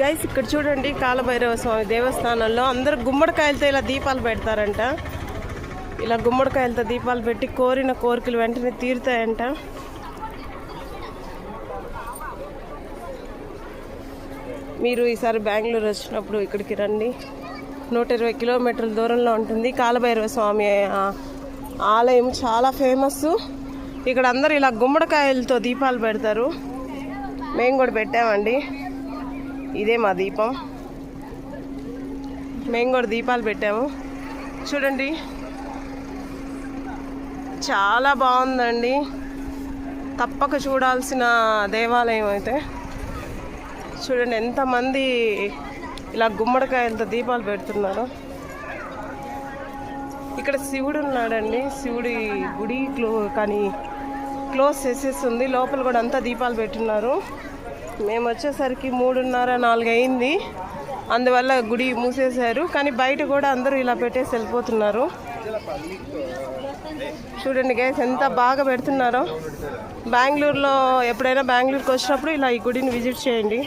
Guys ఇక్కడ చూడండి, కాలభైరవ స్వామి దేవస్థానంలో అందరూ గుమ్మడికాయలతో ఇలా దీపాలు పెడతారంట. ఇలా గుమ్మడికాయలతో దీపాలు పెట్టి కోరిన కోరికలు వెంటనే తీరుతాయంట. మీరు ఈసారి బెంగళూరు వచ్చినప్పుడు ఇక్కడికి రండి. 120 కిలోమీటర్ల దూరంలో ఉంటుంది. కాలభైరవ స్వామి ఆలయం చాలా ఫేమస్. ఇక్కడ అందరూ ఇలా గుమ్మడికాయలతో దీపాలు పెడతారు. మేము కూడా పెట్టామండి. ఇదే మా దీపం. మేము కూడా దీపాలు పెట్టాము. చూడండి, చాలా బాగుందండి. తప్పక చూడాల్సిన దేవాలయం అయితే. చూడండి ఎంతమంది ఇలా గుమ్మడికాయలతో దీపాలు పెడుతున్నారు. ఇక్కడ శివుడు ఉన్నాడండి. శివుడి గుడి కానీ క్లోజ్ చేసేస్తుంది. లోపల కూడా అంతా దీపాలు పెట్టున్నారు. మేము వచ్చేసరికి 3:30-4 అయింది. అందువల్ల గుడి మూసేశారు. కానీ బయట కూడా అందరూ ఇలా పెట్టేసి వెళ్ళిపోతున్నారు. చూడండి గైస్ ఎంత బాగా పెడుతున్నారో. బెంగళూరులో ఎప్పుడైనా బెంగళూరుకి వచ్చినప్పుడు ఇలా ఈ గుడిని విజిట్ చేయండి.